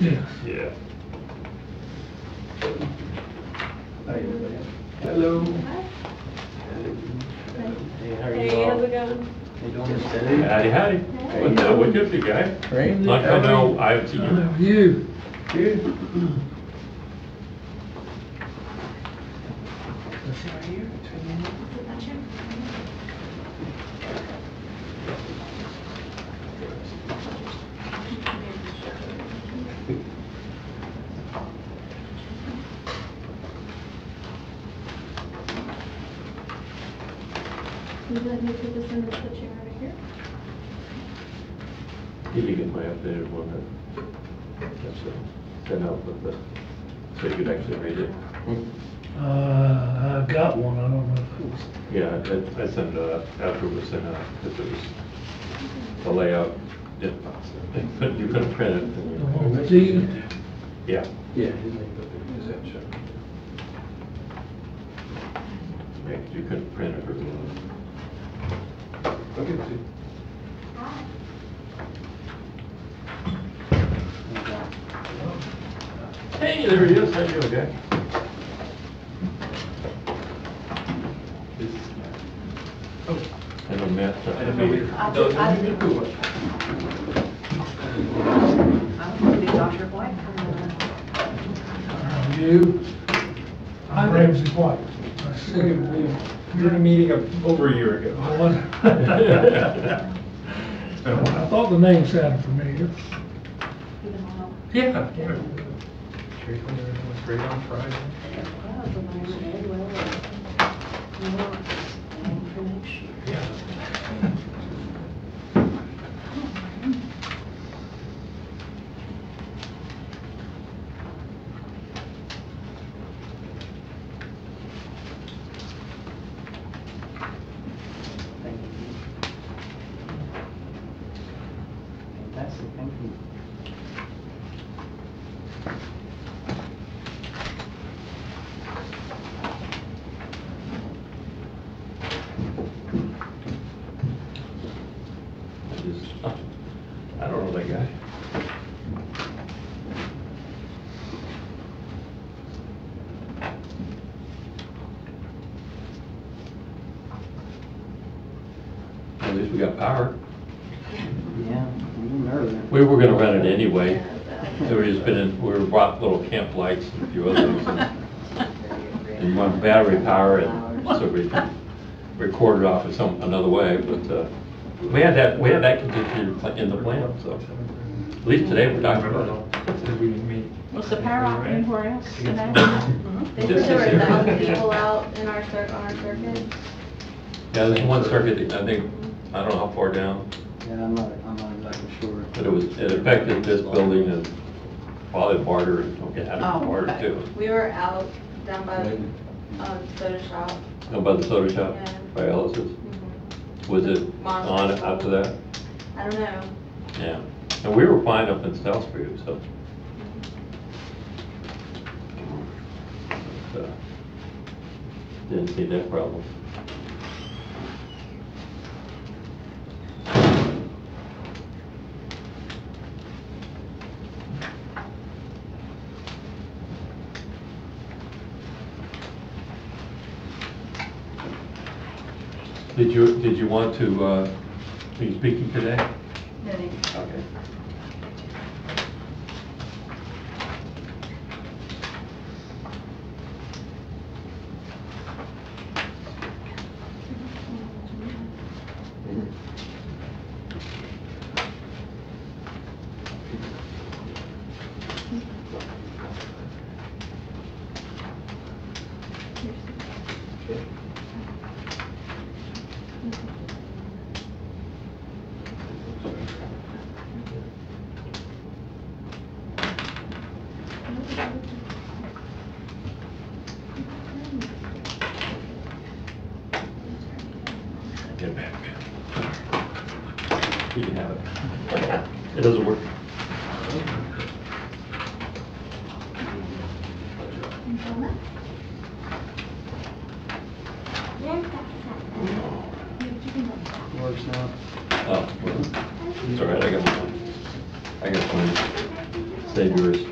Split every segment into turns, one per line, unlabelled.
Yes.
Yeah.
Hello.
Hey, how are
Hey,
you all?
how's it going?
How you doing this day?
Howdy, howdy. What's up, big guy?
Great.
Like I know, I haven't seen
How
you.
are you?
Good.
Would you like me to put this in the chair over here?
You can get my updated one that's sent out with the, so you could actually read it.
I got one, I don't know if it was.
Yeah, I sent it out after it was sent out, because it was the layout. You couldn't print it.
The one with Z.
Yeah.
Yeah, his name is that show.
Yeah, 'cause you couldn't print it or
I'll give it to you.
Hey, there he is. How you doing, guy? I know Matt.
I didn't know we were.
I'll do
Cool.
Dr. White.
How are you? I'm Ramsey White. I see you.
We were in a meeting over a year ago.
I thought the name sounded familiar.
Yeah. Sherry told me everything was great on Friday. Yeah.
Thank you. Fantastic, thank you.
I don't know that guy. At least we got power.
Yeah, even earlier.
We were gonna run it anyway. So we just we brought little camp lights and a few other things and run battery power and so we can record it off another way, but we had that contingency in the plan, so at least today we're talking about it.
Said we didn't meet.
Was the power out anywhere else today?
They said there were 1,000 people out in our on our circuit.
Yeah, there's one circuit, I think, I don't know how far down,
Yeah, I'm not exactly sure.
but it affected this building and probably Barter, and had Barter
okay.
too.
We were out down by the soda shop.
How about the soda shop
Yeah.
by Ellis's? Was it on after that?
I don't know.
Yeah, and we were fine up in South Street, so. But, didn't see that problem. Did you want to, are you speaking today?
Really.
Okay. Get back. You can have it. It doesn't work.
Works now.
Oh, well, it's all right, I got one. I got one. save yours.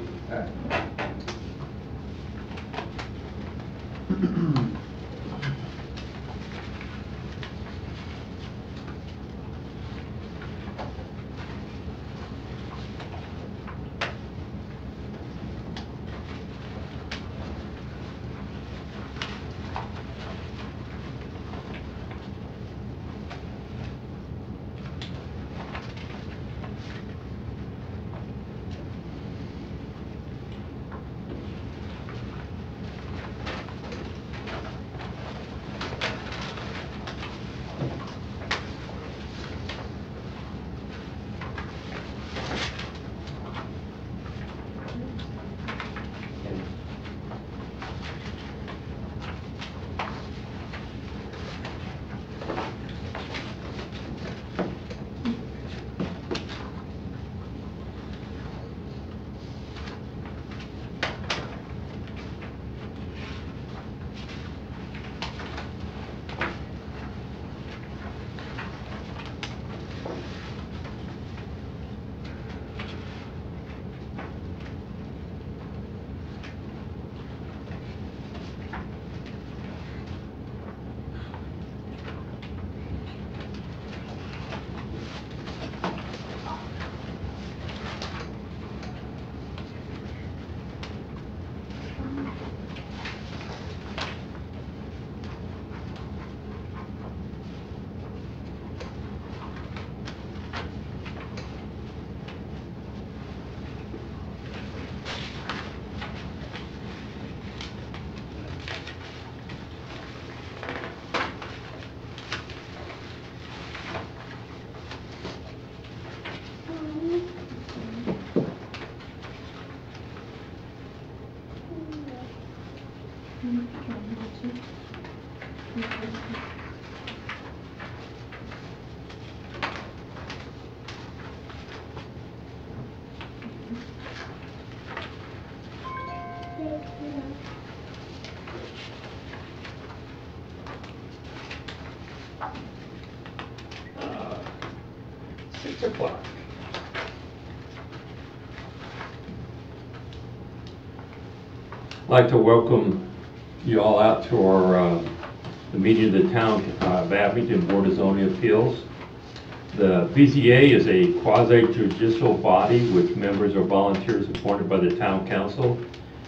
O'clock.
I'd like to welcome you all out to our the meeting of the Town of Abington Board of Zoning Appeals. The BZA is a quasi-judicial body which members are volunteers appointed by the Town Council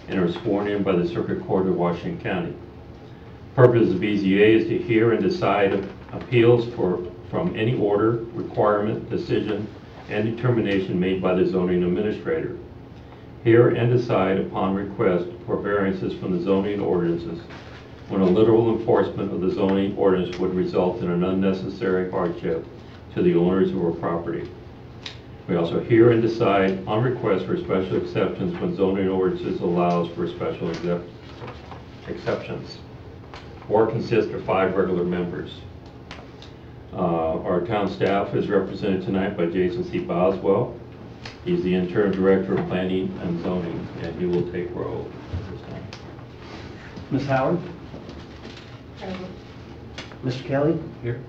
and are sworn in by the Circuit Court of Washington County. The purpose of the BZA is to hear and decide appeals from any order, requirement, decision, and determination made by the zoning administrator. Hear and decide upon request for variances from the zoning ordinances when a literal enforcement of the zoning ordinance would result in an unnecessary hardship to the owners of our property. We also hear and decide on requests for special exceptions when zoning ordinances allows for special exceptions, or consist of 5 regular members. Our town staff is represented tonight by Jason C. Boswell. He's the interim director of planning and zoning, and he will take roll this time.
Ms. Howard? Mr. Kelly?
Here.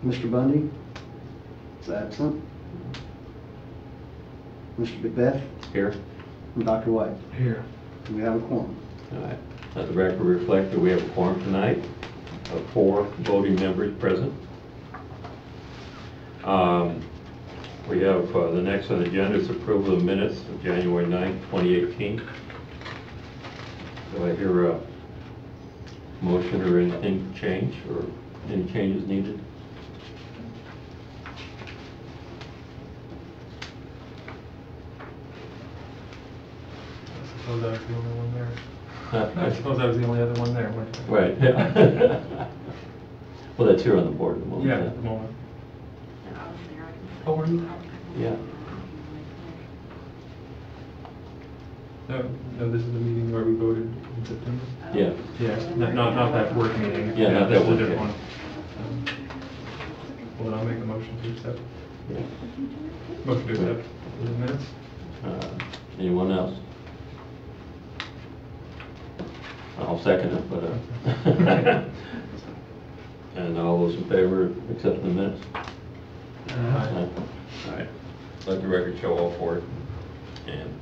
Mr. Bundy? Is absent. Mr. Macbeth?
Here.
And Dr. White?
Here.
We have a quorum.
All right. Let the record reflect that we have a quorum tonight of 4 voting members present. We have the next on the agenda is approval of minutes of January 9th, 2018. Do I hear a motion or anything change or any changes needed?
I suppose I was the only one there.
Huh?
I suppose I was the only other one there, wasn't I?
Right, yeah. Well, that's here on the board at the moment.
Yeah, at the moment. Oh, were you?
Yeah.
No, this is the meeting where we voted in September?
Yeah.
Yeah, not that work meeting.
Yeah, not
this
that
is a
work,
different
yeah.
one. Well, then I'll make a motion to accept.
Yeah.
Motion to accept the minutes.
Anyone else? I'll second it, but, and all those in favor of accepting the minutes?
Aye.
All right. Let the record show all for it. And,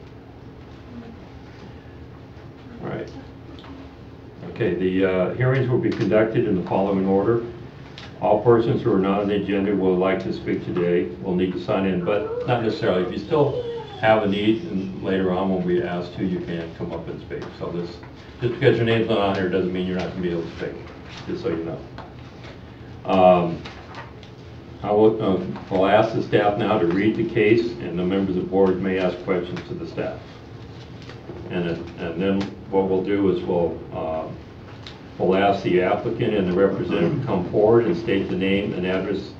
all right. Okay, the hearings will be conducted in the following order. All persons who are not on the agenda will like to speak today will need to sign in, but not necessarily. If you still have a need, and later on when we ask to, you can come up and speak. So this, just because your name's not on here doesn't mean you're not going to be able to speak, just so you know. I'll ask the staff now to read the case, and the members of the board may ask questions to the staff. And then what we'll do is we'll ask the applicant and the representative to come forward and state the name and address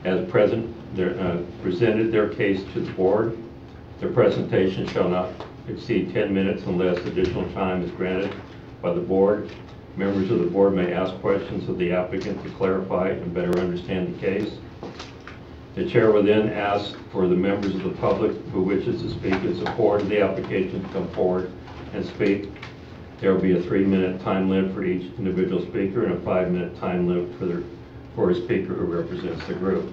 as presented their case to the board. Their presentation shall not exceed 10 minutes unless additional time is granted by the board. Members of the board may ask questions of the applicant to clarify and better understand the case. The chair will then ask for the members of the public who wishes to speak in support of the application to come forward and speak. There will be a 3-minute time limit for each individual speaker and a 5-minute time limit for a speaker who represents the group.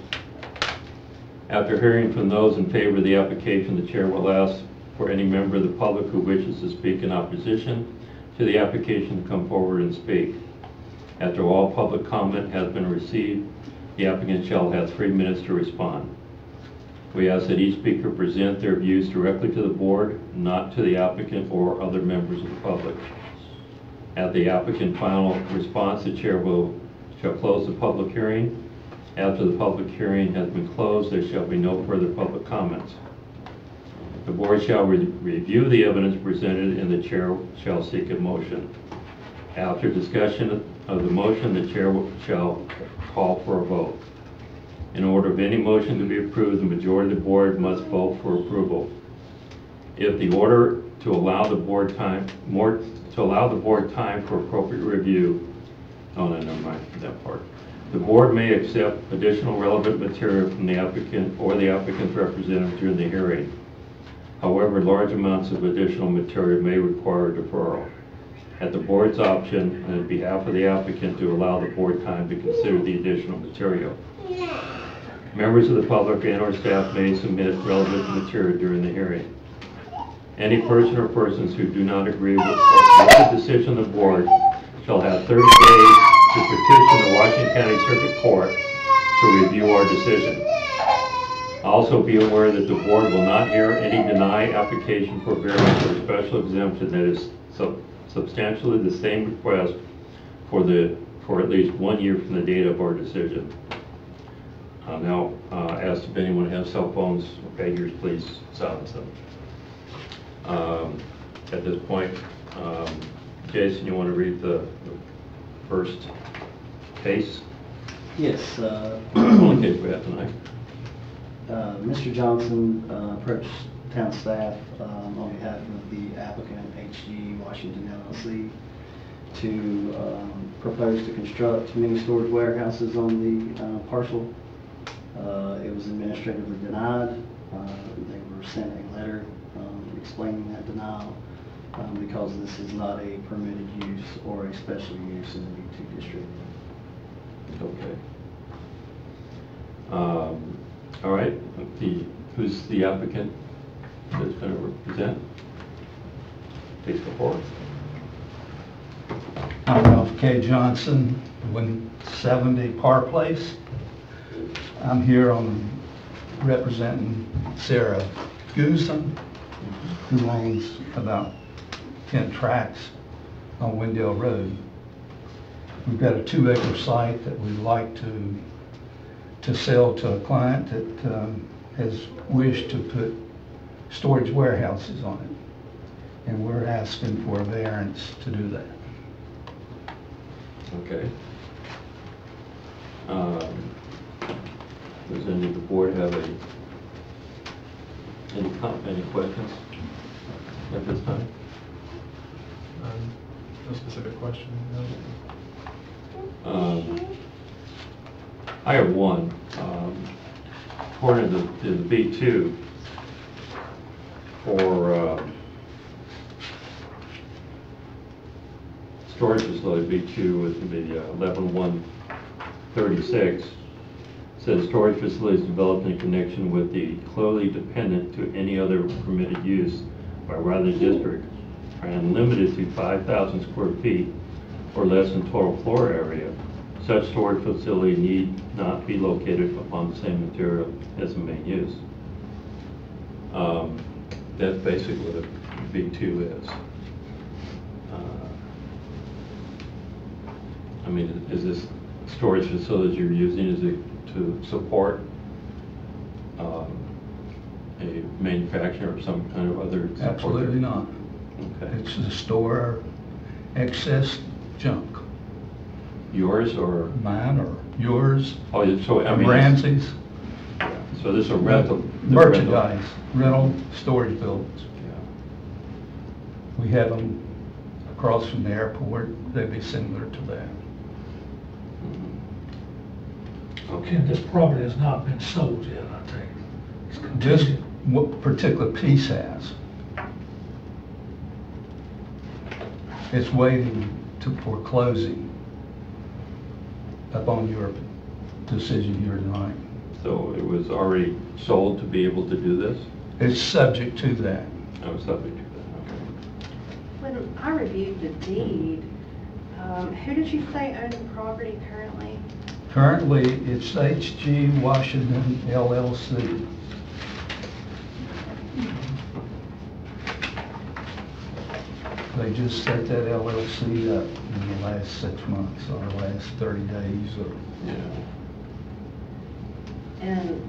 After hearing from those in favor of the application, the chair will ask for any member of the public who wishes to speak in opposition to the application to come forward and speak. After all public comment has been received, the applicant shall have 3 minutes to respond. We ask that each speaker present their views directly to the board, not to the applicant or other members of the public. At the applicant's final response, the chair shall close the public hearing. After the public hearing has been closed, there shall be no further public comments. The board shall review the evidence presented, and the chair shall seek a motion. After discussion of the motion, the chair shall call for a vote. In order of any motion to be approved, the majority of the board must vote for approval. If the order to allow the board time for appropriate review, oh no, never mind that part. The board may accept additional relevant material from the applicant or the applicant's representative during the hearing. However, large amounts of additional material may require deferral. At the board's option, and on behalf of the applicant, to allow the board time to consider the additional material. Members of the public and or staff may submit relevant material during the hearing. Any person or persons who do not agree with the decision of the board shall have 30 days to petition the Washington County Circuit Court to review our decision. Also be aware that the board will not hear any deny application for variance or special exemption that is substantially the same request for at least 1 year from the date of our decision. Now, ask if anyone has cell phones or pagers, please silence them. At this point, Jason, you want to read the first case?
Yes.
Only case we have tonight.
Mr. Johnson approached town staff on behalf of the applicant, HG Washington LLC, to propose to construct mini storage warehouses on the parcel. It was administratively denied. They were sent a letter explaining that denial because this is not a permitted use or a special use in the B2 district.
Okay. All right. Who's the applicant that's going to represent? Please go forward.
I'm Ralph K. Johnson, 170 Parr Place. I'm here representing Sarah Goosen, who owns about 10 tracts on Wendell Road. We've got a 2-acre site that we'd like to sell to a client that has wished to put storage warehouses on it. And we're asking for a variance to do that.
Okay. Does any of the board have any questions at this time?
No specific question.
No. I have one. According to the B2 for storage facility B2 with the 11136 Says storage facilities developed in connection with the clearly dependent to any other permitted use by Riley District and limited to 5,000 square feet or less in total floor area. Such storage facility need not be located upon the same material as the main use. That's basically what a B2 is. I mean, is this storage facility you're using, is it to support a manufacturer or some kind of other support?
Absolutely not.
Okay.
It's to store excess junk,
Yours or?
mine or yours,
Oh, so I
or
mean.
Ramsey's.
So this is a rental?
Merchandise, rental storage buildings.
Yeah.
We have them across from the airport. They'd be similar to that.
Okay.
Okay, this property has not been sold yet, I think. It's
This
contingent.
particular piece has. It's waiting for closing upon your decision here tonight.
So it was already sold to be able to do this?
It's subject to that.
I was subject to that, okay.
When I reviewed the deed, who did you say owned the property currently?
Currently, it's H.G. Washington LLC. They just set that LLC up in the last 6 months, or last 30 days, or
Yeah.
And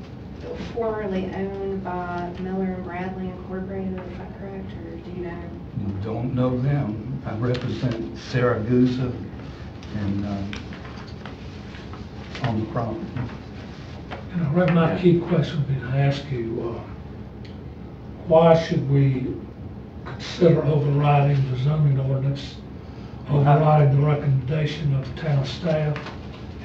formerly owned by Miller and Bradley Incorporated, is that correct, or do you know?
you don't know them. I represent Sarah Guza and on the property.
And I reckon my key question would be to ask you, why should we consider overriding the zoning ordinance, overriding the recommendation of the town staff,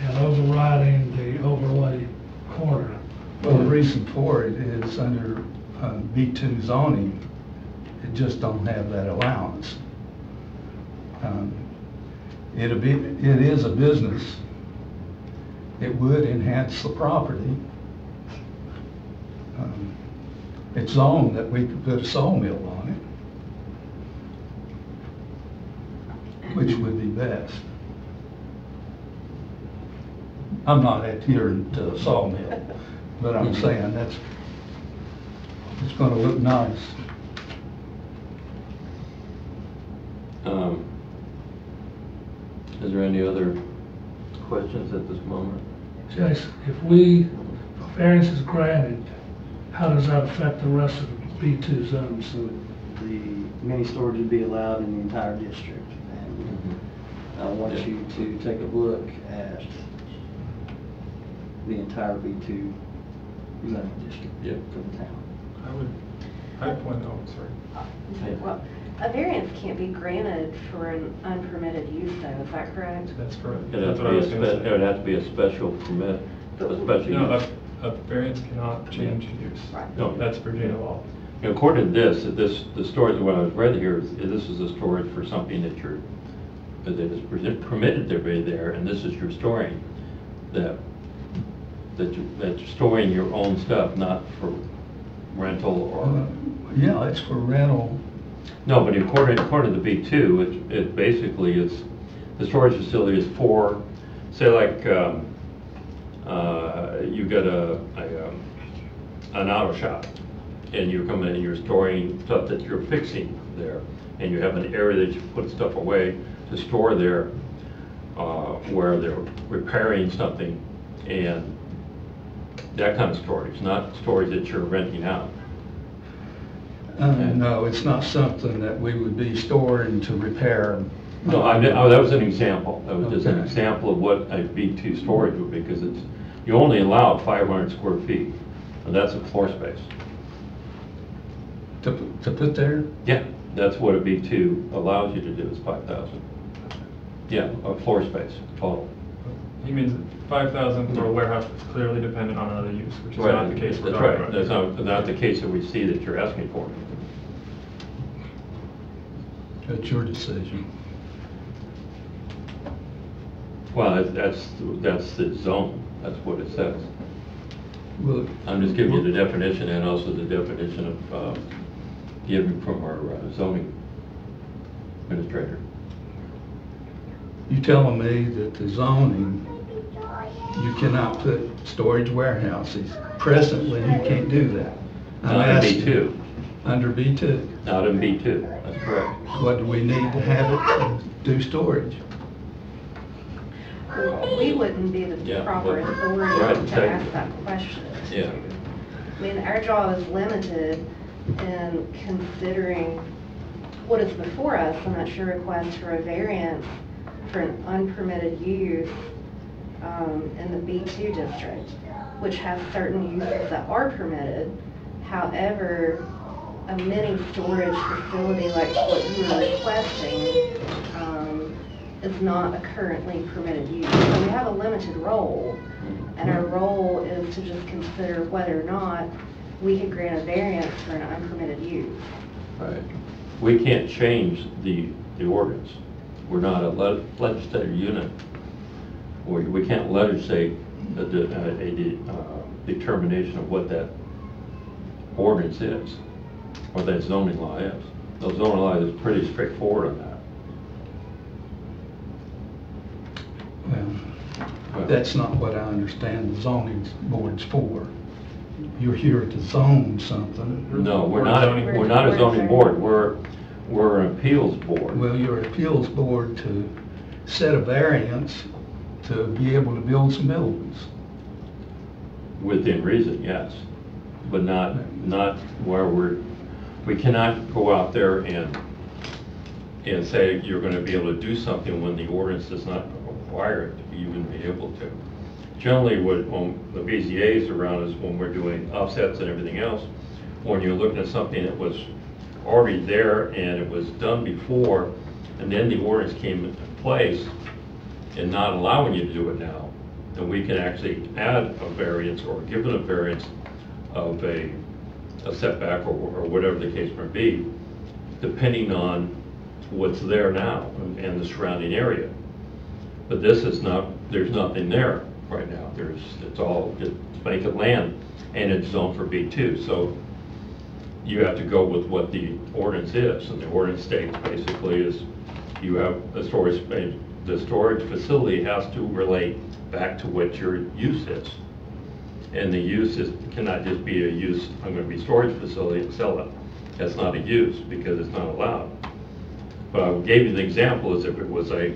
and overriding the overlay corridor?
Well, the reason for it is under B2 zoning, it just don't have that allowance. It is a business. It would enhance the property. It's zoned that we could put a sawmill on it, which would be best. I'm not adhering to a sawmill, but I'm saying it's gonna look nice.
Is there any other questions at this moment?
Jason, if variance is granted, how does that affect the rest of the B2 zones?
So the mini storage would be allowed in the entire district. And I want
Yeah.
you to take a look at the entire B2 zoning district
Yeah.
for the town.
I'd point out, sorry.
Well, a variance can't be granted for an unpermitted use though, is that correct?
That's correct.
It'd have
That's
to
what I
be
was
a
gonna say.
it would have to be a special permit, a special
No,
use.
a variance cannot change use.
Right.
No.
That's Virginia law.
According to the storage, what I was read here, this is a storage for something that is permitted to be there, and this is your storing, that you're storing your own stuff, not for rental or.
Yeah, it's for rental.
No, but according to B2, it basically is, the storage facility is for, say like, you got an auto shop, and you're coming in and you're storing stuff that you're fixing there, and you have an area that you put stuff away to store there, where they're repairing something, and that kind of storage, not storage that you're renting out.
No, it's not something that we would be storing to repair.
No, that was an example. That was just an
Okay.
example of what a B2 storage would be, because you only allow 500 square feet, and that's a floor space.
To put there?
Yeah, that's what a B2 allows you to do, is 5,000. Yeah, a floor space, total.
He means 5,000 for a warehouse that's clearly dependent on another use, which is
Right,
not the case we're
that's
talking
right.
about.
That's not the case that we see that you're asking for.
That's your decision.
Well, that's the zone, that's what it says.
Well,
I'm just giving you the definition and also the definition of given from our zoning administrator.
you telling me that the zoning, you cannot put storage warehouses. Presently, you can't do that. I'm
Not in
asking-
B2.
Under B2.
Not in B2, that's correct.
What do we need to have it to do storage?
We wouldn't be the
Yeah,
proper
but-
authority
right,
to
exactly.
ask that question.
Yeah.
I mean, our job is limited in considering what is before us, and that's your request for a variance for an unpermitted use in the B2 district, which has certain uses that are permitted. However, a mini storage facility like what you were requesting is not a currently permitted use. So we have a limited role, and our role is to just consider whether or not we could grant a variance for an unpermitted use.
Right. We can't change the ordinance. We're not a legislative unit. We can't legislate a determination of what that ordinance is, what that zoning law is. The zoning law is pretty straightforward on that.
Well, that's not what I understand the zoning board's for. You're here to zone something.
No, we're
We're
not,
zoning
we're
board.
not a zoning board. We're an appeals board.
Well, you're an appeals board to set a variance to be able to build some buildings.
Within reason, yes, but not where we cannot go out there and say you're going to be able to do something when the ordinance does not require it to even be able to. Generally, when the BZA is around is when we're doing offsets and everything else. When you're looking at something that was already there and it was done before, and then the ordinance came into place and not allowing you to do it now, then we can actually add a variance or give it a variance of a setback or whatever the case may be, depending on what's there now and the surrounding area. But this is not, there's nothing there right now. It's all just vacant land and it's zoned for B2. So you have to go with what the ordinance is, and the ordinance states basically is you have the storage space. The storage facility has to relate back to what your use is. And the use cannot just be a use, I'm going to be storage facility and sell it. That's not a use because it's not allowed. But I gave you the example as if it was a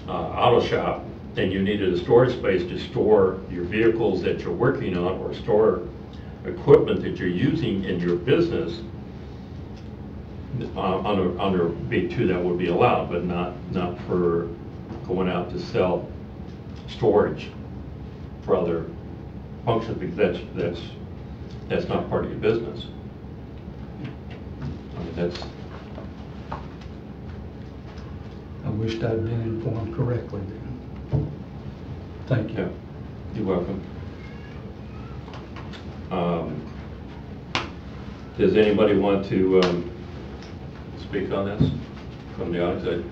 auto shop and you needed a storage space to store your vehicles that you're working on or store equipment that you're using in your business. Under B2 that would be allowed, but not for going out to sell storage for other functions, because that's not part of your business. I mean, that's.
I wished I'd been informed correctly then. Thank you.
Yeah, you're welcome. Does anybody want to speak on this from the audience?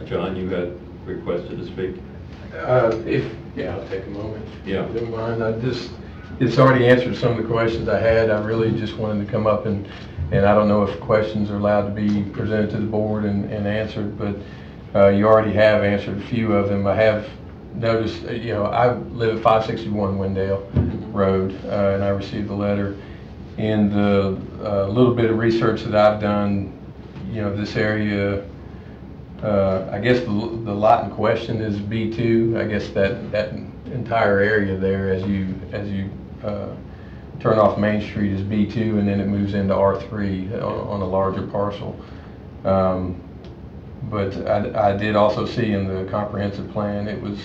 John, you had requested to speak.
Yeah, I'll take a moment.
Yeah.
If you don't mind. It's already answered some of the questions I had. I really just wanted to come up and I don't know if questions are allowed to be presented to the board and answered, but you already have answered a few of them. I have noticed, I live at 561 Wendell Road, and I received the letter. In the little bit of research that I've done, this area, I guess the lot in question is B2. I guess that entire area there, as you turn off Main Street, is B2, and then it moves into R3 on a larger parcel. But I did also see in the comprehensive plan it was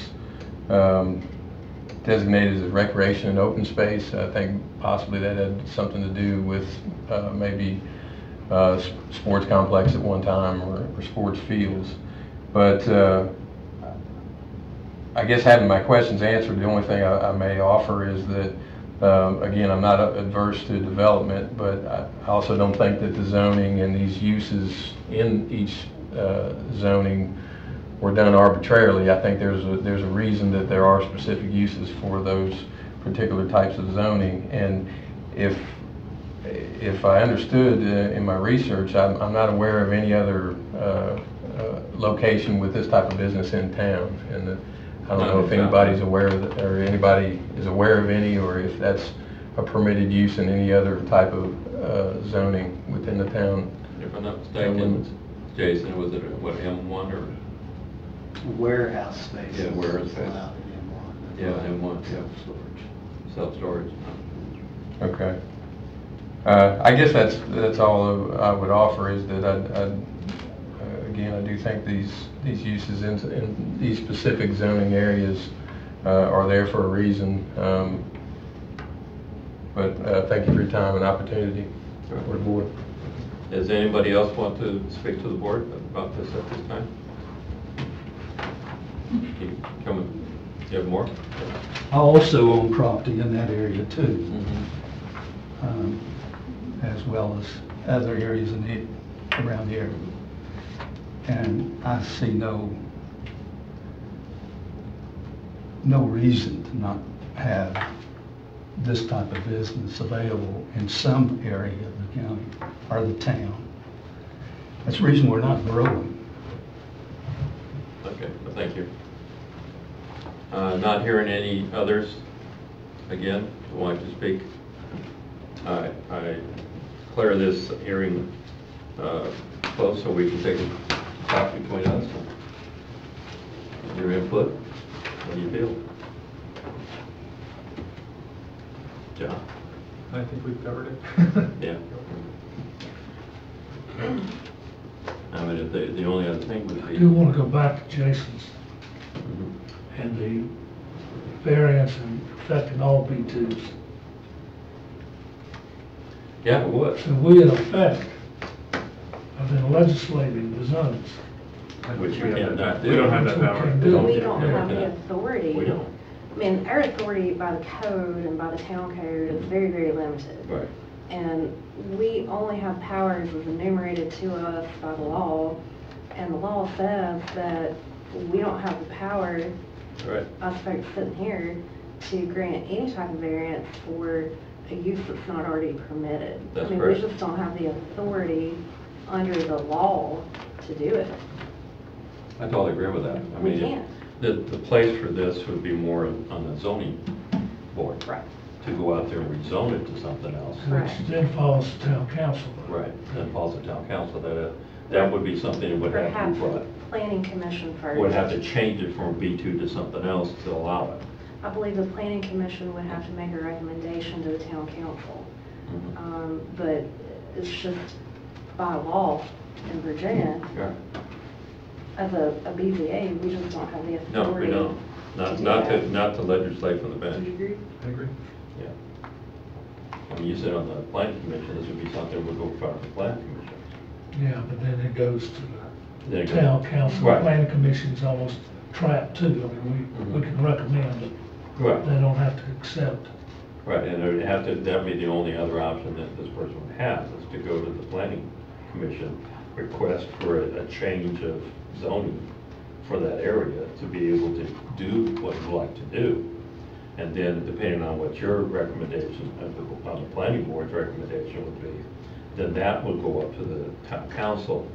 designated as recreation and open space. I think possibly that had something to do with maybe sports complex at one time or sports fields. But I guess having my questions answered, the only thing I may offer is that, again, I'm not adverse to development, but I also don't think that the zoning and these uses in each zoning were done arbitrarily. I think there's a reason that there are specific uses for those particular types of zoning. And if I understood in my research, I'm not aware of any other location with this type of business in town. And I don't know if anybody's aware of it, or anybody is aware of any, or if that's a permitted use in any other type of zoning within the town.
If I'm not mistaken, Jason, was it what, M1 or?
Warehouse space.
Yeah, warehouse space.
Allowed in M1.
Yeah, M1, yeah.
Self-storage.
Self-storage.
Okay. I guess that's all I would offer, is that again, I do think these uses in these specific zoning areas are there for a reason. But thank you for your time and opportunity for the board.
Does anybody else want to speak to the board about this at this time? You have more?
I also own property in that area too, as well as other areas around here. And I see no reason to not have this type of business available in some area of the county or the town. That's the reason we're not growing.
Okay, well, thank you. Not hearing any others, again, who want to speak. I declare this hearing closed, so we can take a talk between us. Your input, what do you feel? John?
I think we've covered it.
Yeah. I mean, if the only other thing would
I
be.
do want to go back to Jason's
Mhm.
and the variance and affecting all B2s.
Yeah, it would.
So we in effect have been legislating the zones.
Which you cannot do.
We don't have that
Which we
power.
can do.
We don't have the
Yeah.
authority.
We don't.
I mean, our authority by the code and by the town code is very, very limited.
Right.
And we only have powers as enumerated to us by the law. And the law says that we don't have the power,
Right.
us folks sitting here, to grant any type of variance for a use that's not already permitted.
That's
I mean,
correct.
we just don't have the authority under the law to do it.
I totally agree with that. I
We
mean,
can't.
The place for this would be more on the zoning board.
Right.
To go out there and rezone it to something else.
Correct.
Which then follows the town council.
Right, then falls to town council, that would be something that would have to
Perhaps
be brought.
planning commission first.
Would have to change it from B2 to something else to allow it.
I believe the planning commission would have to make a recommendation to the town council.
Mhm.
But it's just by law in Virginia,
Yeah.
as a BZA, we just don't have the
No,
authority.
we don't.
to do that.
Not to legislate from the
Do you
bench.
agree?
I agree.
Yeah. I mean, you said on the planning commission, this would be something that would go in front of the planning commission.
Yeah, but then it goes to
Then it
the
goes-
town council.
Right.
The planning commission's almost trapped too. I mean, we
Mhm.
can recommend it.
Right.
They don't have to accept.
Right, and it would have to, that'd be the only other option that this person would have, is to go to the planning commission, request for a change of zoning for that area to be able to do what you'd like to do. And then depending on what your recommendation, on the planning board's recommendation would be, then that will go up to the town council.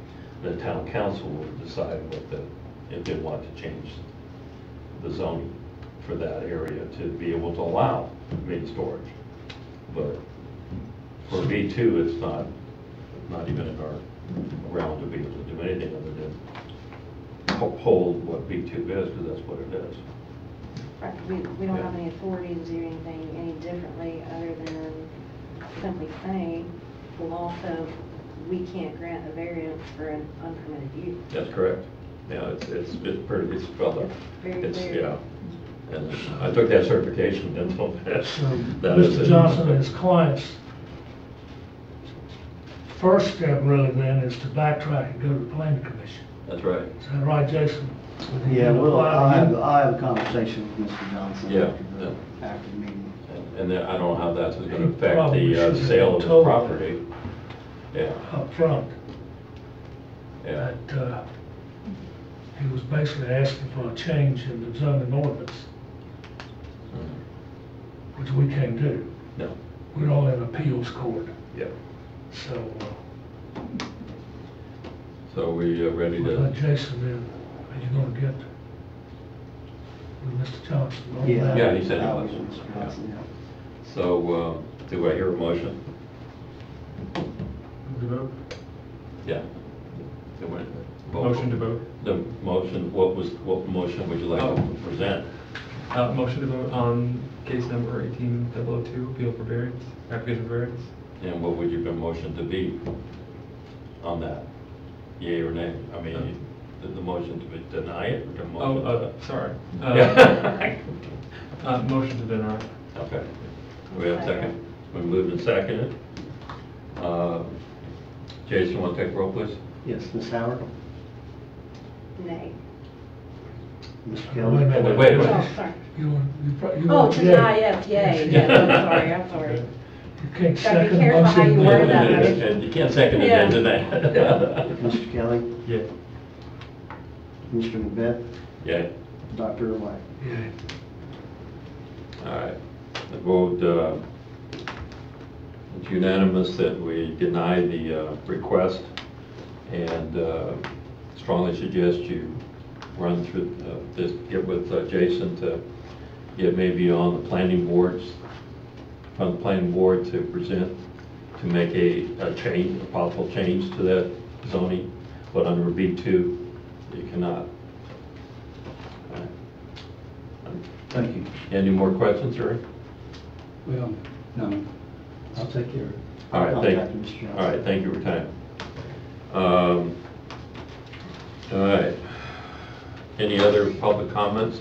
The town council will decide if they want to change the zoning for that area to be able to allow main storage. But for B2, it's not even in our realm to be able to do anything other than hold what B2 is, because that's what it is.
Right, we don't
Yeah.
have any authority to do anything any differently other than simply saying, the law says we can't grant a variance for an unpermitted use.
That's correct. Yeah, it's pretty, it's spelled out.
Very
It's,
clear.
yeah. And I took that certification, and so
So
that is
Mr.
it.
Johnson and his clients, first step really then is to backtrack and go to the planning commission.
That's right.
Is that right, Jason?
Yeah, well,
Apply to you?
I'll have a conversation with Mr. Johnson
Yeah,
after the meeting.
And then I don't know how that's going to
He
affect
probably
the
should have
sale of the
told
property. Yeah,
Up front,
yeah.
that he was basically asking for a change in the zoning ordinance. which we can't do.
No,
We're all in appeals court,
yeah.
so,
So we are ready
we'll let
to,
Jason in. Are you gonna get with Mr. Johnson on
Yeah.
that?
Yeah, he said he
I'll
was.
be Mr. Johnson, yeah.
so, do I hear a motion?
To vote?
Yeah. Do I- vote?
Motion to vote.
The motion, what motion would you like to present?
Motion to vote on case number 18-002, appeal for variance, application for variance.
And what would your motion to be on that? Yea or nay? I mean, the motion to deny it or the motion?
Sorry.
Yeah.
Motion to deny.
Okay. We have a second. We moved and seconded. Jason, want to take roll, please?
Yes, Ms. Howard,
Nay.
Mr.
Wait a
Kelly.
minute.
Wait, wait.
Oh, sorry.
You
Oh,
want
to
yea.
deny, yes, yay, yes, I'm sorry.
You can't
Gotta be
second the
careful how
motion.
you word that.
And you can't second it
Yeah.
into that.
Mr. Kelly,
Yeah.
Mr. Macbeth,
Yeah.
Dr. White.
Yea.
All right. The vote, it's unanimous that we deny the request, and strongly suggest you run through this, get with Jason to get maybe on the planning boards, from the planning board to present, to make a change, a possible change to that zoning, but under B2, you cannot. All right.
Thank you.
Any more questions, sir?
Well, no, I'll take care of it.
All right,
Contact
thank
Mr.
you.
Johnson.
All right, thank you for your time. All right. Any other public comments?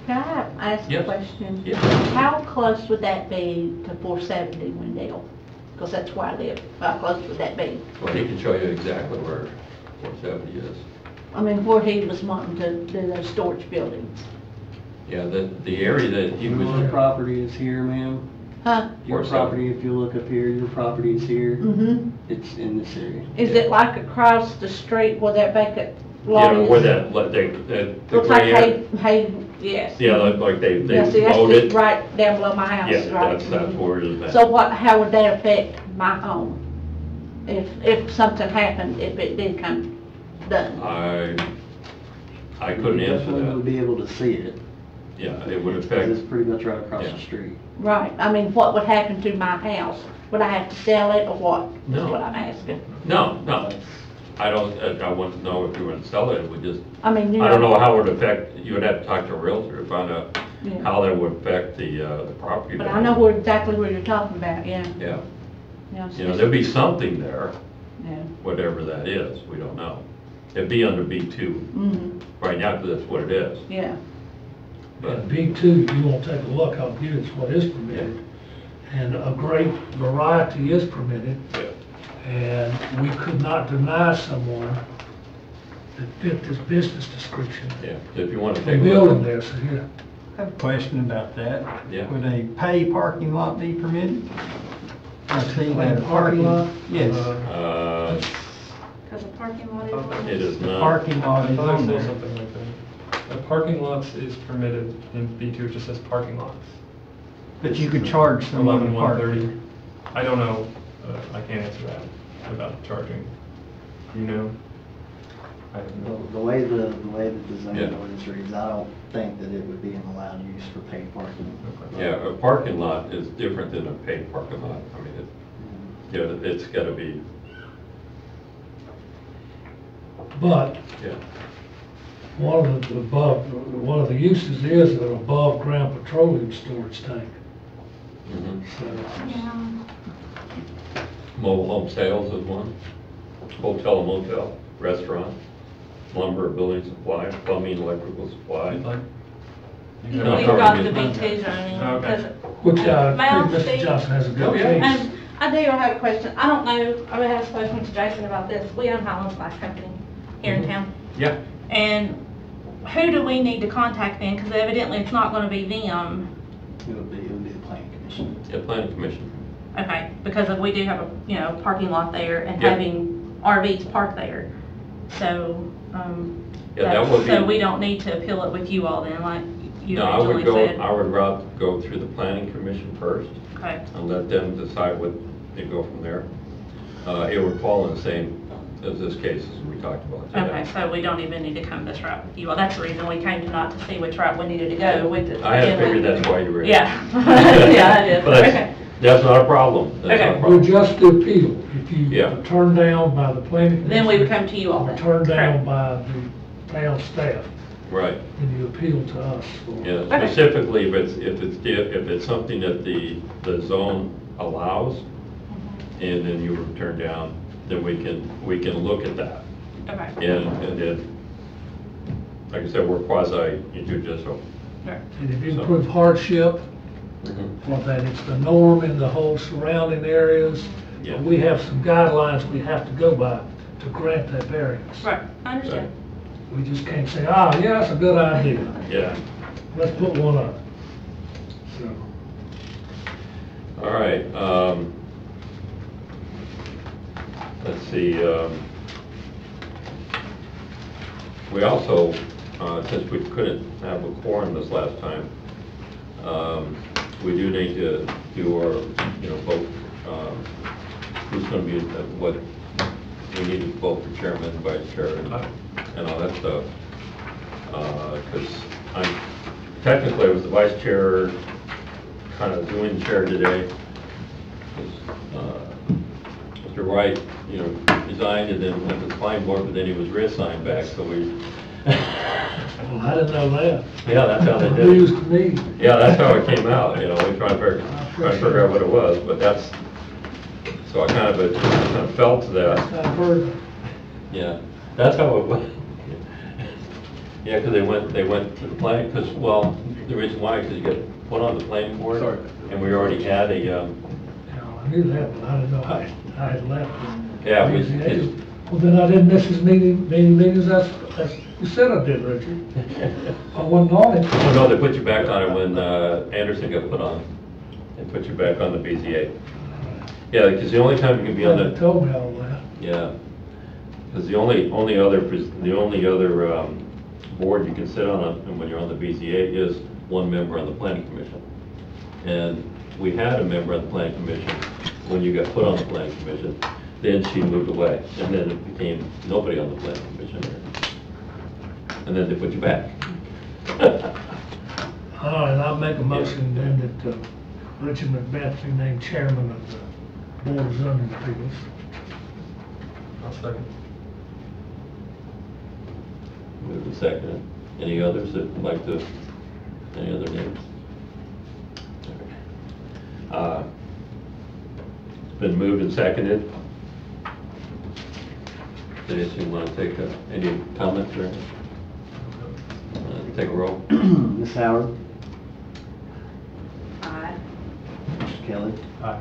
Can I ask a
Yes.
question?
Yes.
How close would that be to 470 Wendell? Because that's where I live. How close would that be?
Well, he can show you exactly where 470 is.
I mean, where he was wanting to do those storage buildings.
Yeah, the area that he
Your
was,
property is here, ma'am.
Huh?
Your
470.
property, if you look up here, your property is here.
Mm-hmm.
It's in this area.
Is it like across the street where that vacant lot
yeah,
is?
where that, the
Looks like
gray area.
hay, yes.
Yeah, like they
Yeah, see, that's
mowed
just
it.
right down below my house,
Yeah,
right?
that's where it is at.
So how would that affect my home? If something happened, if it did come done?
I couldn't
You
answer
definitely would
that.
be able to see it,
Yeah, it would
because
affect,
it's pretty much right across
Yeah.
the street.
Right, I mean, what would happen to my house? Would I have to sell it or what?
No.
That's what I'm asking.
no. I don't, I wouldn't know if you were to sell it, it would just,
I mean, you know.
I don't know how it would affect, you would have to talk to a realtor to find out
Yeah.
how that would affect the property.
But I
value.
know where, exactly where you're talking about, yeah.
Yeah,
Yeah,
you know, there'd be something there,
yeah.
whatever that is, we don't know. It'd be under B2
Mm-hmm,
right now, because that's what it is.
yeah.
But,
And B2, you won't take a look how good it's what is permitted. And a great variety is permitted.
yeah.
And we could not deny someone that fit this business description.
Yeah, if you want to
The
take a
building
look.
there, so yeah.
I have a question about that.
Yeah.
Would a pay parking lot be permitted? I see
Like
that
a parking lot?
Yes,
Because a parking lot is.
It is
the
not.
parking lot
I
is
thought I
on
saw
there.
something like that. Parking lots is permitted in B2, it just says parking lots.
But you could charge someone to park.
11-130. I don't know, I can't answer that about charging. You know? I have no.
The way the
Yeah.
zoning ordinance reads, I don't think that it would be an allowed use for paid parking.
Yeah, a parking lot is different than a paid parking lot. I mean, it's got to be,
But
yeah.
one of the uses is an above ground petroleum storage tank.
Mhm.
So,
Yeah.
Mobile home sales is one. Hotel and motel, restaurant, lumber, building supply, plumbing, electrical supply.
Like,
You
you
know,
We've
covered
got
in-
the B2 zoning.
Okay.
because-
which
May I
I think
speak?
Mr. Johnson has a
Oh,
good
yeah.
case.
I do have a question. I don't know, I have spoken to Jason about this. We own Highlands Glass Company here in town.
Yeah,
And who do we need to contact then? Because evidently it's not going to be them.
It would be the planning commission.
yeah, planning commission.
Okay, because we do have a, parking lot there and
Yeah.
having RVs parked there. So,
Yeah, that would
so
be-
we don't need to appeal it with you all then, like, you
No, I would
originally said?
I would rather go through the planning commission first
Okay,
and let them decide what they go from there. It would fall in the same as this case as we talked about today.
okay, so we don't even need to come this route with you. Well, that's the reason we came tonight, to see which route we needed to go with it.
I had figured that's why you were here.
Yeah. Yeah, I did,
But that's-
okay.
That's not a problem. That's
Okay.
not a
We're
problem.
just the appeal. If you
Yeah.
are turned down by the planning commission.
Then we would come to you all
Or
then.
turned down
Correct.
by the town staff,
Right.
then you appeal to us. for-
Yeah,
Okay.
specifically if it's something that the zone allows, and then you were turned down, then we can look at that.
Okay.
And then, like I said, we're quasi judicial.
Right.
And if you prove hardship, or that it's the norm in the whole surrounding areas,
Yeah.
we have some guidelines we have to go by to grant that variance.
Right, I understand.
We just can't say, ah, yeah, that's a good idea.
Yeah.
Let's put one up. So,
All right. Let's see. We also, since we couldn't have a quorum this last time, we do need to do our, vote, who's going to be, what, we need to vote for chairman, vice chair, and all that stuff. Because technically I was the vice chair, kind of doing chair today. Mr. Wright, resigned and then went to the planning board, but then he was reassigned back, so we.
well, I didn't know that.
Yeah, that's how they did
News
it.
to me.
Yeah, that's how it came out, we trying to figure out what it was, but that's, so I kind of fell to that.
I've heard.
Yeah, that's how it went. Yeah, because they went to the planning, because, well, the reason why, because you get put on the planning board, and we already had a,
Yeah, I knew that, but I didn't know I had left.
Yeah, we-
BZA. Well, then I didn't miss his meetings, as you said I did, Richard. I wasn't on it.
oh no, they put you back on it when Anderson got put on. They put you back on the BZA. Yeah, because the only time you can be on
They
the,
told me all that.
yeah, because the only other board you can sit on and when you're on the BZA is one member on the planning commission. And we had a member on the planning commission when you got put on the planning commission. Then she moved away, and then it became nobody on the planning commission. And then they put you back.
All right, I'll make a motion then that Richard Macbeth be named chairman of the Board of Zoning Appeals.
I'll second.
Move to second. Any others that would like to, any other names? It's been moved and seconded. Does you want to take any comments or take a roll?
Ms. Howard,
Aye.
Mr. Kelly,
Aye.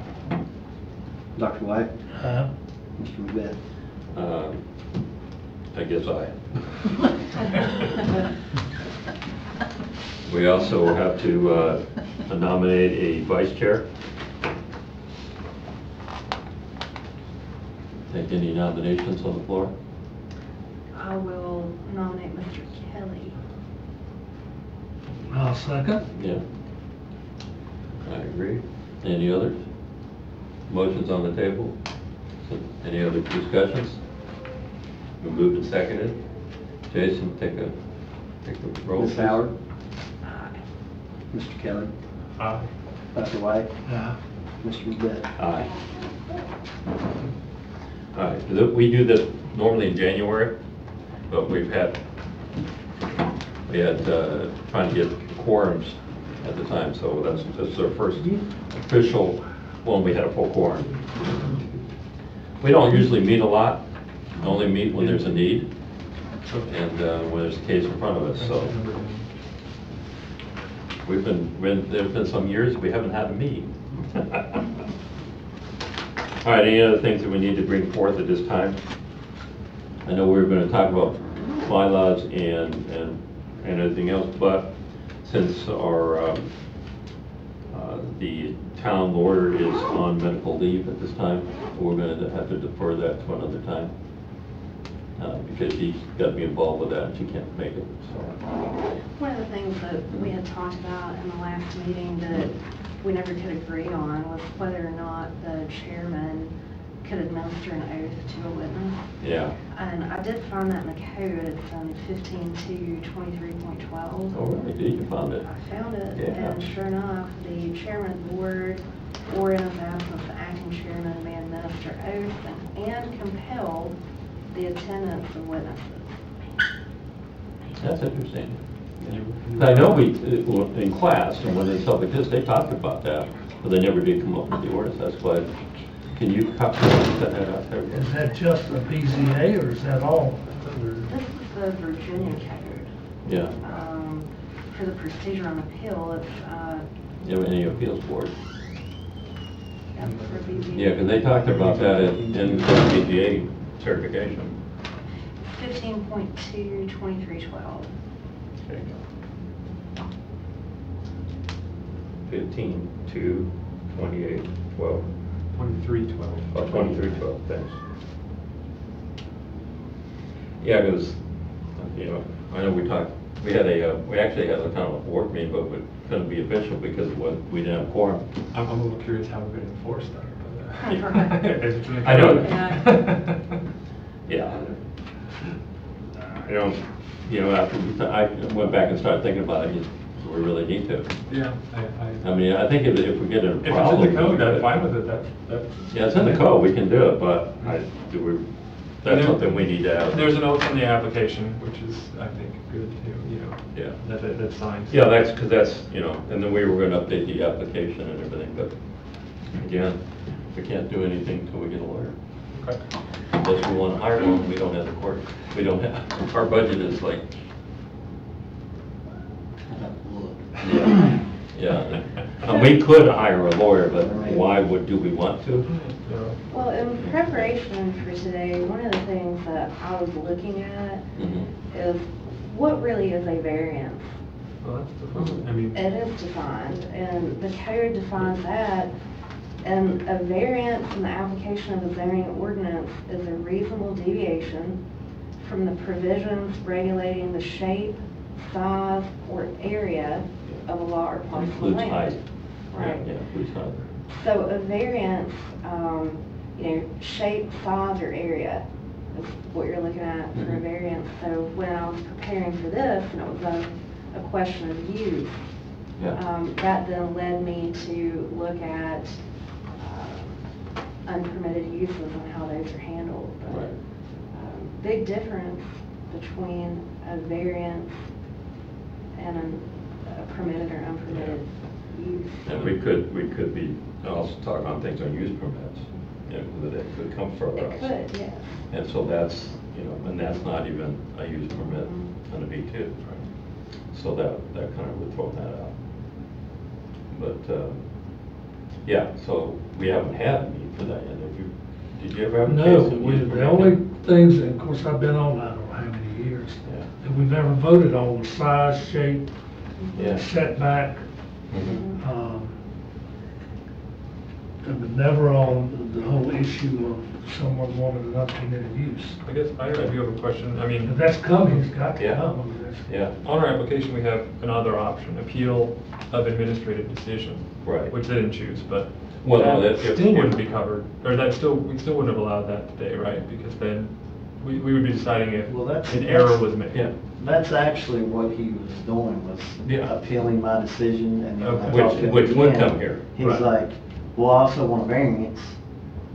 Dr. White,
Aye.
Mr. Macbeth.
I guess aye. We also have to nominate a vice chair. Take any nominations on the floor?
I will nominate Mr. Kelly.
I'll second.
Yeah. I agree. Any others? Motions on the table? Any other discussions? We moved and seconded. Jason, take the roll.
Ms.
please.
Howard,
Aye.
Mr. Kelly,
Aye.
Dr. White,
Aye.
Mr. Macbeth.
Aye. All right, we do this normally in January, but we had trying to get quorums at the time, so this is our first official one we had a full quorum. We don't usually meet a lot, only meet when there's a need, and when there's a case in front of us, so. There's been some years we haven't had a meeting. All right, any other things that we need to bring forth at this time? I know we were going to talk about bylaws and everything else, but since our the town lawyer is on medical leave at this time, we're going to have to defer that to another time. because she got to be involved with that and she can't make it, so.
One of the things that we had talked about in the last meeting that we never could agree on was whether or not the chairman could administer an oath to a witness.
Yeah.
And I did find that in the code. It's in 15-23.12.
Oh, really? Did you find it?
I found it,
Yeah.
and sure enough, the chairman of the board, or in his absence, the acting chairman may administer oath and compel the attendance of witnesses.
That's interesting. I know in class, and when they stuff like this, they talked about that, but they never did come up with the ordinance. That's why, can you copy that out there?
Is that just the BZA or is that all?
This is the Virginia code.
Yeah.
For the procedure on appeal, it's,
Yeah, any appeals board.
yeah, for BZA.
Yeah, because they talked about that in the BZA certification.
15.2-2312.
There you go. 15, 2, 28, 12.
2312.
Oh, 2312, thanks. Yeah, because, you know, I know we actually had a kind of a board meeting, but it couldn't be official because we didn't have quorum.
I'm a little curious how we're going to enforce that.
I know. Yeah. You know, after I went back and started thinking about it, we really need to.
Yeah,
I mean, I think if we get a
if it's
problem.
in the code, I'm fine with it.
Yeah, it's in the code, we can do it, but that's something we need to have.
There's an oath on the application, which is, I think, good too, you know.
Yeah.
That's signed.
Yeah, because that's, you know, and then we were gonna update the application and everything, but again, we can't do anything until we get a lawyer.
Okay.
Unless we want to hire one, we don't have the court, we don't have, our budget is like, yeah. And we could hire a lawyer, but do we want to?
Well, in preparation for today, one of the things that I was looking at is what really is a variance.
Well, that's defined. I mean,
It is defined, and the code defines that. And a variance in the application of a zoning ordinance is a reasonable deviation from the provisions regulating the shape, size, or area of a law or parcel of
Includes
land.
height.
Right.
Yeah, includes height.
So a variance, you know, shape, size, or area is what you're looking at for a variance. So when I was preparing for this, and it was a question of use, that then led me to look at unpermitted uses and how those are handled. But,
Right.
big difference between a variance and a permitted or unpermitted use.
And we could be also talking about things on use permits, you know, that could come further
It
out.
could, yes.
And so that's, you know, and that's not even a use permit on a B2, right? So that kind of would throw that out. But, yeah, so we haven't had a need for that yet. Did you ever have a
No,
case of use
the
permit?
only things, and of course, I've been on, I don't know how many years,
Yeah.
that we've ever voted on was size, shape,
Yeah.
setback,
Mhm.
but never on the whole issue of someone wanting an unpermitted use.
I guess I do have a question. I mean,
If that's coming, it's got to
Yeah.
come. I mean, that's-
Yeah,
on our application, we have another option, appeal of administrative decision.
Right.
Which they didn't choose, but
Well, no,
that
that-
still wouldn't be covered, or we still wouldn't have allowed that today, right? Because then we would be deciding if
Well, that's-
an error was made.
yeah.
That's actually what he was doing, was
Yeah.
appealing my decision, and then I
Okay.
talked to him
Which would
again.
come here.
He's
Right.
like, well, I also want a variance,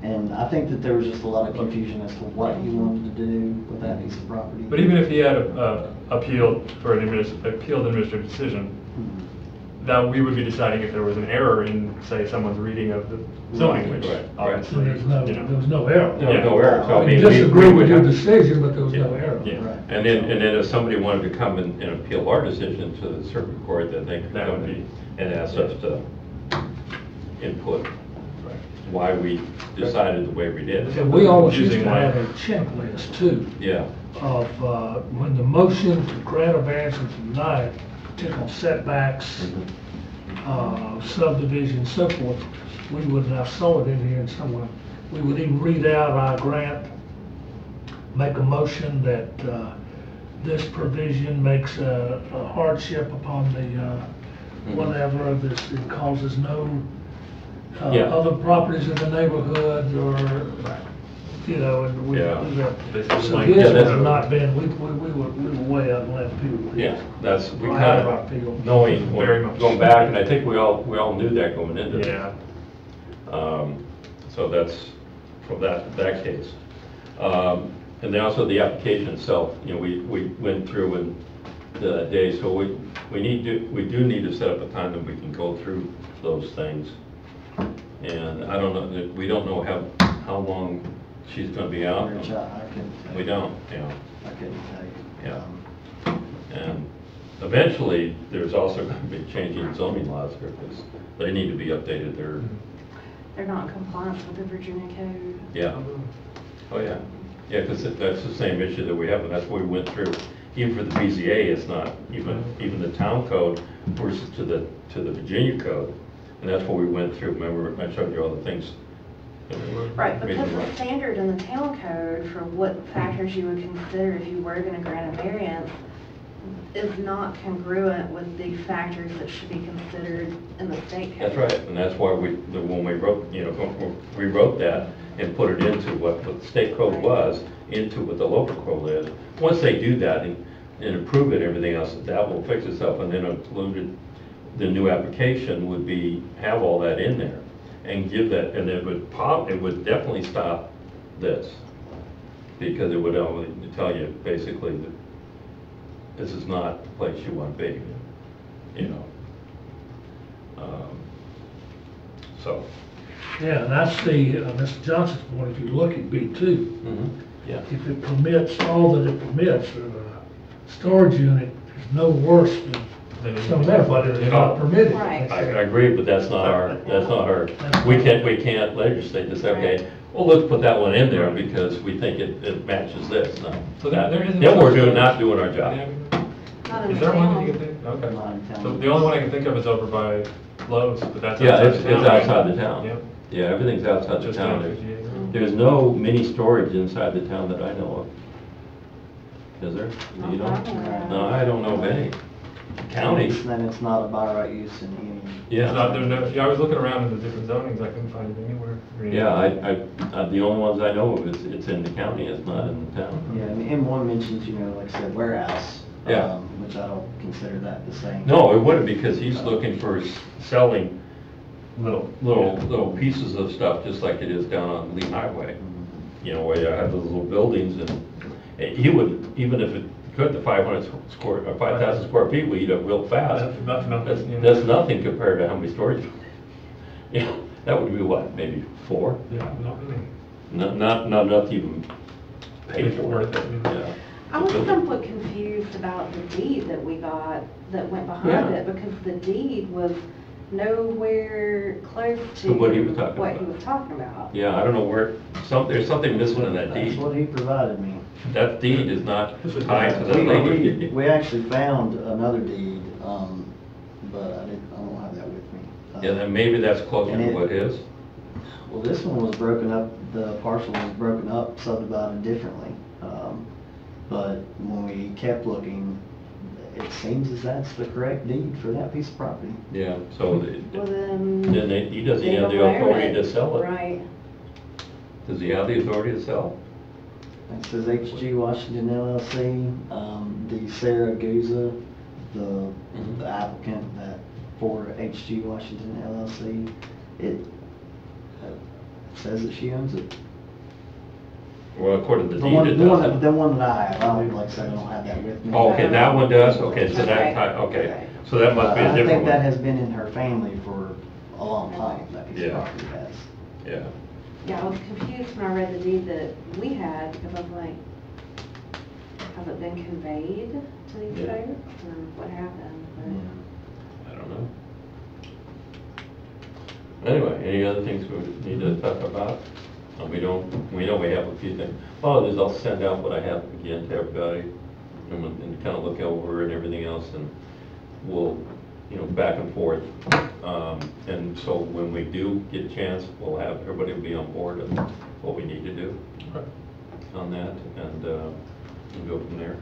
and I think that there was just a lot of confusion as to what he wanted to do with that piece of property.
But even if he had appealed for an appealed administrative decision, that we would be deciding if there was an error in, say, someone's reading of the zoning, which
Right, right.
So
obviously,
there's no,
you know.
there was no error.
No, no error. So I
We
mean,
disagree
we
with your
have-
decision, but there was no
Yeah.
error.
Yeah.
Right.
And then if somebody wanted to come and appeal our decision to the circuit court, then they could
That
come
would be-
and ask us to input why we decided the way we did.
And we always used
Using
to have
one.
a checklist too,
Yeah,
of, when the motion to grant a variance and deny it, particular setbacks, subdivision, so forth, we would, I saw it in here and someone, we would even read out, I grant make a motion that this provision makes a hardship upon the whatever, this, it causes no
Yeah.
other properties in the neighborhood or, you know, and we,
Yeah.
so
Yeah,
his
that's-
would not been, we were way out and left people.
Yeah, that's, we
Right.
kind
Right.
of, knowing,
Very much.
going back, and I think we all knew that going into it.
Yeah.
So that's, from that case. And then also the application itself, you know, we went through in the day, so we do need to set up a time that we can go through those things. And I don't know, we don't know how long she's gonna be out.
Rich, I couldn't tell
We
you.
don't, you know.
I couldn't tell you.
Yeah. And eventually, there's also going to be changing zoning laws here, because they need to be updated.
They're not in compliance with the Virginia code.
Yeah. Oh, yeah. Yeah, because that's the same issue that we have, and that's what we went through. Even for the BZA, it's not even the town code versus to the Virginia code. And that's what we went through. Remember, I showed you all the things.
Right, because the standard in the town code for what factors you would consider if you were gonna grant a variance is not congruent with the factors that should be considered in the state code.
That's right, and that's why when we wrote, you know, we wrote that and put it into what the state code was, into what the local code is. Once they do that and improve it, and everything else, that will fix itself, and then included, the new application would have all that in there, and give that, and it would definitely stop this, because it would only tell you basically that this is not the place you want to be, you know. So.
Yeah, and I see, Mr. Johnson's point, if you look at B2,
Yeah.
if it permits all that it permits, a storage unit is no worse than some of that, but it is not permitted.
Right.
I agree, but that's not our, we can't legislate to say, okay, well, let's put that one in there because we think it matches this. No.
So there isn't.
Then we're not doing our job.
Not in
Is
the
there one that
town.
you can think? Okay.
Not in town.
So the only one I can think of is over by Lowe's, but that's
Yeah,
outside
it's
the town, right?
outside the town.
Yep.
Yeah, everything's outside the
Just
town.
down 58.
There's no mini storage inside the town that I know of. Is there? Do you know? No, I don't know of any. County.
Then it's not a by right use in any.
Yeah.
Yeah, I was looking around in the different zonings, I couldn't find it anywhere. I mean,
Yeah, the only ones I know of is it's in the county, it's not in the town.
Yeah, and one mentions, you know, like I said, warehouse.
Yeah.
Which I don't consider that the same.
No, it wouldn't, because he's looking for selling little pieces of stuff, just like it is down on Lee Highway. You know, where you have those little buildings, and he would, even if it could, the 5,000 square feet would eat up real fast. That's nothing compared to how many storage. Yeah, that would be what, maybe 4?
Yeah, not really.
Not enough to even pay
Make it
for
worth
it.
it.
Yeah.
I was somewhat confused about the deed that we got that went behind
Yeah.
it, because the deed was nowhere close to
To what he was talking
what
about.
he was talking about.
Yeah, I don't know where, there's something missing in that
That's
deed.
what he provided me.
That deed is not tied to that
We
lady.
actually found another deed, but I don't have that with me.
Yeah, then maybe that's closer
And
to
it-
what is.
Well, this one was broken up, the parcel was broken up, subdivided differently. But when we kept looking, it seems as that's the correct deed for that piece of property.
Yeah, so
Well, then.
he doesn't
they
have the
don't own
authority
it.
to sell it.
Right.
Does he have the authority to sell?
It says HG Washington LLC, the Sarah Guza, the applicant that for HG Washington LLC, it says that she owns it.
Well, according to the
The
deed,
one,
it
the one,
doesn't.
the one that I have, I don't, like I said, I don't have that with me.
Oh, okay, that one does? Okay, so
Okay.
okay. So that must be a
I think
different
that
one.
has been in her family for a long time, that piece of
Yeah.
property has.
Yeah.
Yeah, I was confused when I read the deed that we had, because I was like, has it been conveyed to these
Yeah.
folks, or what happened? But-
I don't know. Anyway, any other things we need to talk about? We know we have a few things. Oh, I'll send out what I have again to everybody and kind of look over and everything else, and we'll, back and forth. And so when we do get a chance, we'll have, everybody will be on board of what we need to do. on that, and go from there.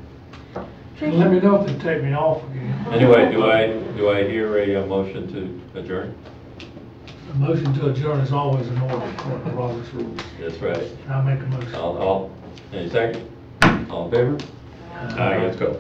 Let me know if they take me off again.
Anyway, do I hear a motion to adjourn?
A motion to adjourn is always in order according to Robert's rules.
That's right.
I'll make a motion.
Any second? All in favor? Aye, let's go.